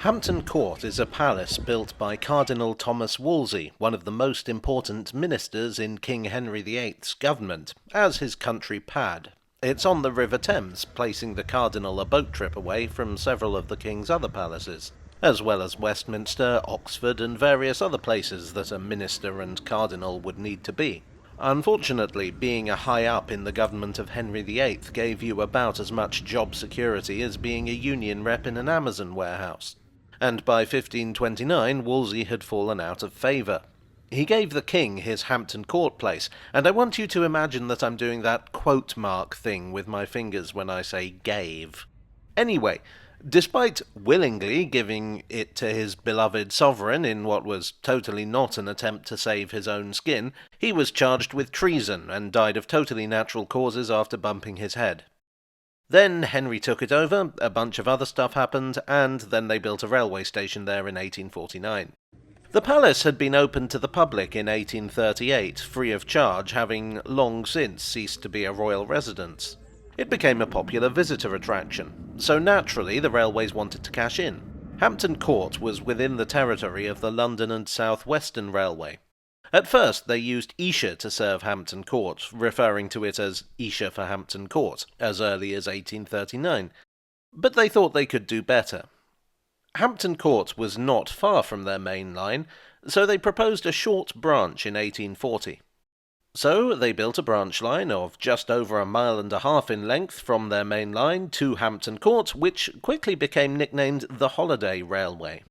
Hampton Court is a palace built by Cardinal Thomas Wolsey, one of the most important ministers in King Henry VIII's government, as his country pad. It's on the River Thames, placing the Cardinal a boat trip away from several of the King's other palaces, as well as Westminster, Oxford, and various other places that a minister and cardinal would need to be. Unfortunately, being a high up in the government of Henry VIII gave you about as much job security as being a union rep in an Amazon warehouse. And by 1529 Wolsey had fallen out of favour. He gave the king his Hampton Court place, and I want you to imagine that I'm doing that quote mark thing with my fingers when I say gave. Anyway, despite willingly giving it to his beloved sovereign in what was totally not an attempt to save his own skin, he was charged with treason and died of totally natural causes after bumping his head. Then Henry took it over, a bunch of other stuff happened, and then they built a railway station there in 1849. The palace had been opened to the public in 1838, free of charge, having long since ceased to be a royal residence. It became a popular visitor attraction, so naturally the railways wanted to cash in. Hampton Court was within the territory of the London and South Western Railway. At first they used Esher to serve Hampton Court, referring to it as Esher for Hampton Court, as early as 1839. But they thought they could do better. Hampton Court was not far from their main line, so they proposed a short branch in 1840. So they built a branch line of just over a mile and a half in length from their main line to Hampton Court, which quickly became nicknamed the Holiday Railway.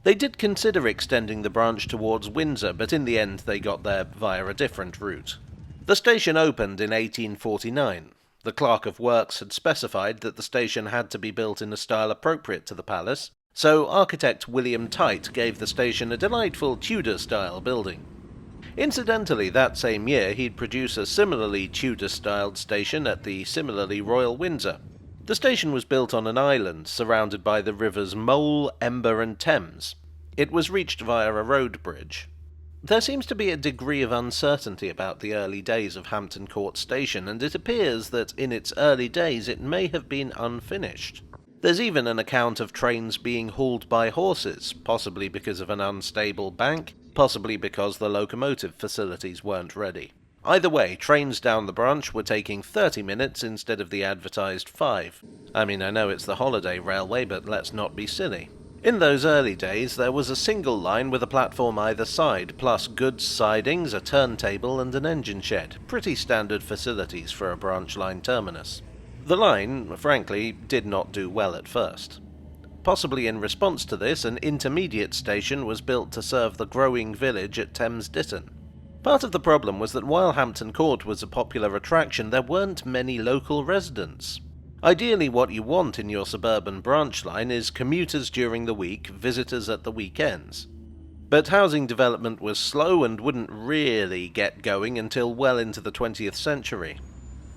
They did consider extending the branch towards Windsor, but in the end they got there via a different route. The station opened in 1849. The Clerk of Works had specified that the station had to be built in a style appropriate to the palace, so architect William Tite gave the station a delightful Tudor-style building. Incidentally, that same year he'd produce a similarly Tudor-styled station at the similarly royal Windsor. The station was built on an island surrounded by the rivers Mole, Ember and Thames. It was reached via a road bridge. There seems to be a degree of uncertainty about the early days of Hampton Court Station, and it appears that in its early days it may have been unfinished. There's even an account of trains being hauled by horses, possibly because of an unstable bank, possibly because the locomotive facilities weren't ready. Either way, trains down the branch were taking 30 minutes instead of the advertised 5. I mean, I know it's the Holiday Railway, but let's not be silly. In those early days, there was a single line with a platform either side, plus goods sidings, a turntable and an engine shed. Pretty standard facilities for a branch line terminus. The line, frankly, did not do well at first. Possibly in response to this, an intermediate station was built to serve the growing village at Thames Ditton. Part of the problem was that while Hampton Court was a popular attraction, there weren't many local residents. Ideally, what you want in your suburban branch line is commuters during the week, visitors at the weekends. But housing development was slow and wouldn't really get going until well into the 20th century.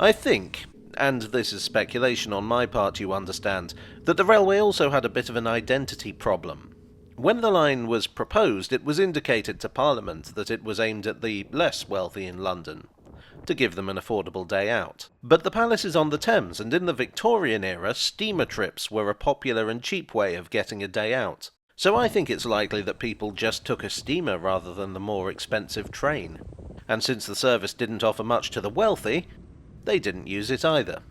I think, and this is speculation on my part you understand, that the railway also had a bit of an identity problem. When the line was proposed, it was indicated to Parliament that it was aimed at the less wealthy in London, to give them an affordable day out. But the palace is on the Thames, and in the Victorian era, steamer trips were a popular and cheap way of getting a day out. So I think it's likely that people just took a steamer rather than the more expensive train. And since the service didn't offer much to the wealthy, they didn't use it either.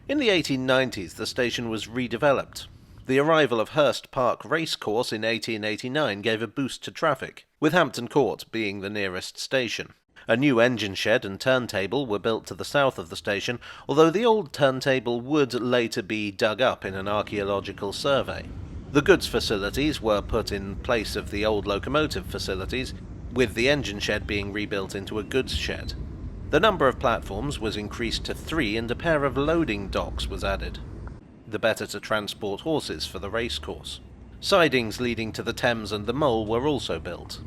In the 1890s, the station was redeveloped. The arrival of Hurst Park Racecourse in 1889 gave a boost to traffic, with Hampton Court being the nearest station. A new engine shed and turntable were built to the south of the station, although the old turntable would later be dug up in an archaeological survey. The goods facilities were put in place of the old locomotive facilities, with the engine shed being rebuilt into a goods shed. The number of platforms was increased to 3 and a pair of loading docks was added, the better to transport horses for the racecourse. Sidings leading to the Thames and the Mole were also built.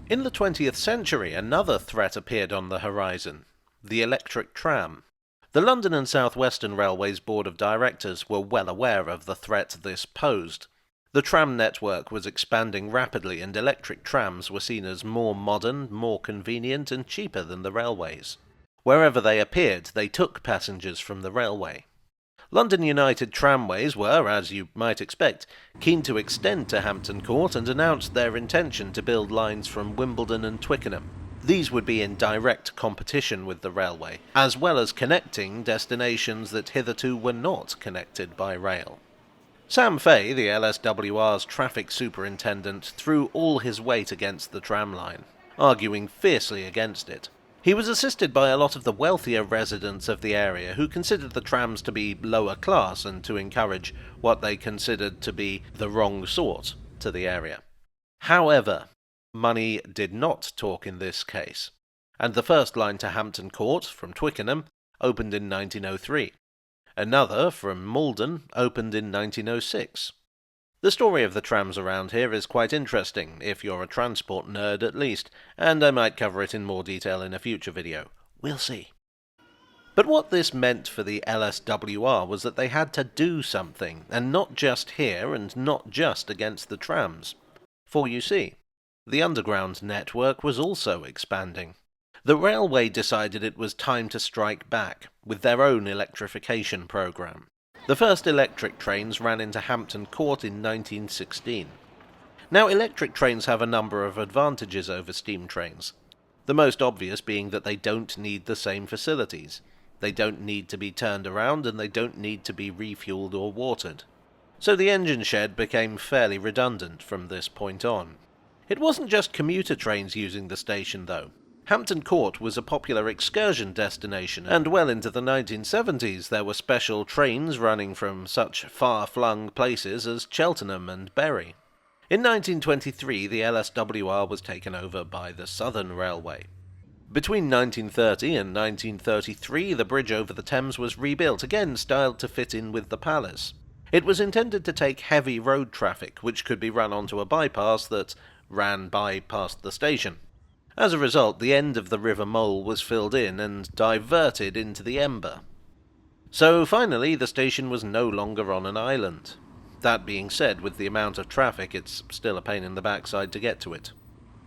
In the 20th century, another threat appeared on the horizon, the electric tram. The London and South Western Railway's Board of Directors were well aware of the threat this posed. The tram network was expanding rapidly, and electric trams were seen as more modern, more convenient, and cheaper than the railways. Wherever they appeared, they took passengers from the railway. London United Tramways were, as you might expect, keen to extend to Hampton Court and announced their intention to build lines from Wimbledon and Twickenham. These would be in direct competition with the railway, as well as connecting destinations that hitherto were not connected by rail. Sam Fay, the LSWR's traffic superintendent, threw all his weight against the tram line, arguing fiercely against it. He was assisted by a lot of the wealthier residents of the area who considered the trams to be lower class and to encourage what they considered to be the wrong sort to the area. However, money did not talk in this case, and the first line to Hampton Court from Twickenham opened in 1903. Another from Malden opened in 1906. The story of the trams around here is quite interesting, if you're a transport nerd at least, and I might cover it in more detail in a future video. We'll see. But what this meant for the LSWR was that they had to do something, and not just here and not just against the trams. For you see, the underground network was also expanding. The railway decided it was time to strike back with their own electrification program. The first electric trains ran into Hampton Court in 1916. Now, electric trains have a number of advantages over steam trains. The most obvious being that they don't need the same facilities. They don't need to be turned around and they don't need to be refueled or watered. So the engine shed became fairly redundant from this point on. It wasn't just commuter trains using the station, though. Hampton Court was a popular excursion destination, and well into the 1970s there were special trains running from such far-flung places as Cheltenham and Bury. In 1923 the LSWR was taken over by the Southern Railway. Between 1930 and 1933 the bridge over the Thames was rebuilt, again styled to fit in with the palace. It was intended to take heavy road traffic, which could be run onto a bypass that ran by past the station. As a result, the end of the River Mole was filled in and diverted into the Ember. So finally, the station was no longer on an island. That being said, with the amount of traffic, it's still a pain in the backside to get to it.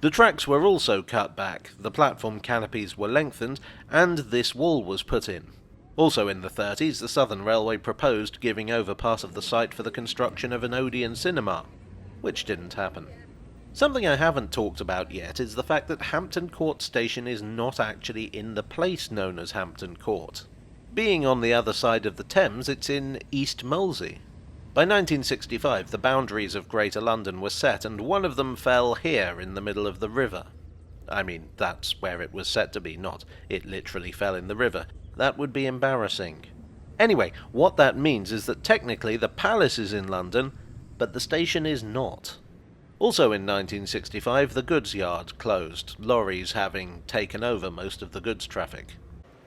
The tracks were also cut back, the platform canopies were lengthened, and this wall was put in. Also in the 30s, the Southern Railway proposed giving over part of the site for the construction of an Odeon cinema, which didn't happen. Something I haven't talked about yet is the fact that Hampton Court Station is not actually in the place known as Hampton Court. Being on the other side of the Thames, it's in East Molesey. By 1965, the boundaries of Greater London were set, and one of them fell here in the middle of the river. I mean, that's where it was set to be, not it literally fell in the river. That would be embarrassing. Anyway, what that means is that technically the palace is in London, but the station is not. Also in 1965, the goods yard closed, lorries having taken over most of the goods traffic.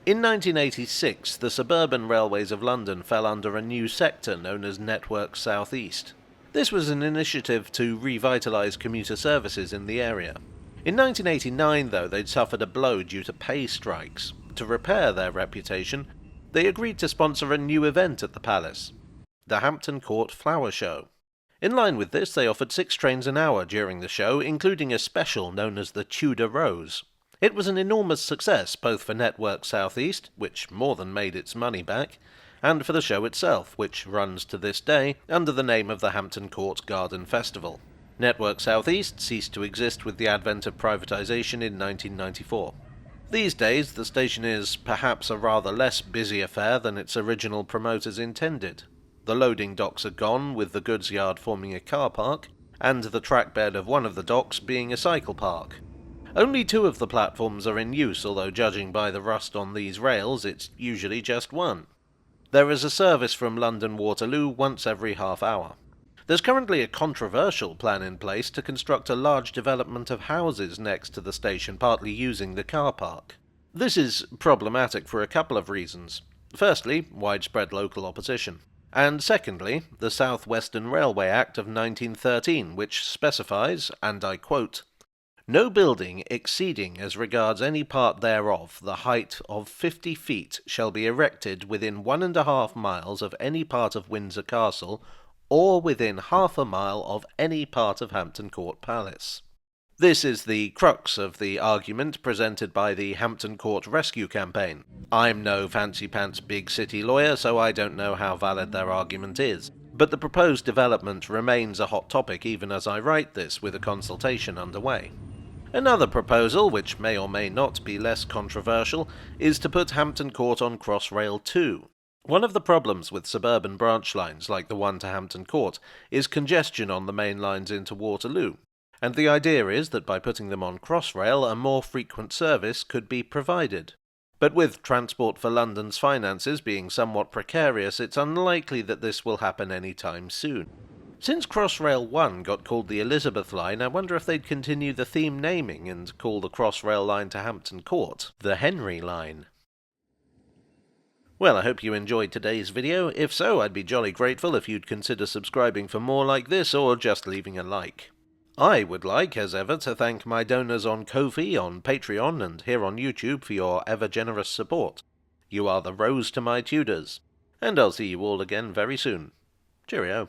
In 1986, the suburban railways of London fell under a new sector known as Network South East. This was an initiative to revitalise commuter services in the area. In 1989, though, they'd suffered a blow due to pay strikes. To repair their reputation, they agreed to sponsor a new event at the palace, the Hampton Court Flower Show. In line with this, they offered 6 trains an hour during the show, including a special known as the Tudor Rose. It was an enormous success, both for Network South East, which more than made its money back, and for the show itself, which runs to this day under the name of the Hampton Court Garden Festival. Network South East ceased to exist with the advent of privatisation in 1994. These days, the station is perhaps a rather less busy affair than its original promoters intended. The loading docks are gone, with the goods yard forming a car park, and the trackbed of one of the docks being a cycle park. Only 2 of the platforms are in use, although judging by the rust on these rails, it's usually just one. There is a service from London Waterloo once every half hour. There's currently a controversial plan in place to construct a large development of houses next to the station, partly using the car park. This is problematic for a couple of reasons. Firstly, widespread local opposition. And secondly, the South Western Railway Act of 1913, which specifies, and I quote, "No building exceeding as regards any part thereof the height of 50 feet shall be erected within 1½ miles of any part of Windsor Castle, or within half a mile of any part of Hampton Court Palace." This is the crux of the argument presented by the Hampton Court Rescue Campaign. I'm no fancy-pants big city lawyer, so I don't know how valid their argument is. But the proposed development remains a hot topic even as I write this, with a consultation underway. Another proposal, which may or may not be less controversial, is to put Hampton Court on Crossrail 2. One of the problems with suburban branch lines like the one to Hampton Court is congestion on the main lines into Waterloo. And the idea is that by putting them on Crossrail, a more frequent service could be provided. But with Transport for London's finances being somewhat precarious, it's unlikely that this will happen any time soon. Since Crossrail 1 got called the Elizabeth Line, I wonder if they'd continue the theme naming and call the Crossrail line to Hampton Court the Henry Line. Well, I hope you enjoyed today's video. If so, I'd be jolly grateful if you'd consider subscribing for more like this or just leaving a like. I would like, as ever, to thank my donors on Ko-fi, on Patreon, and here on YouTube for your ever-generous support. You are the rose to my Tudors. And I'll see you all again very soon. Cheerio.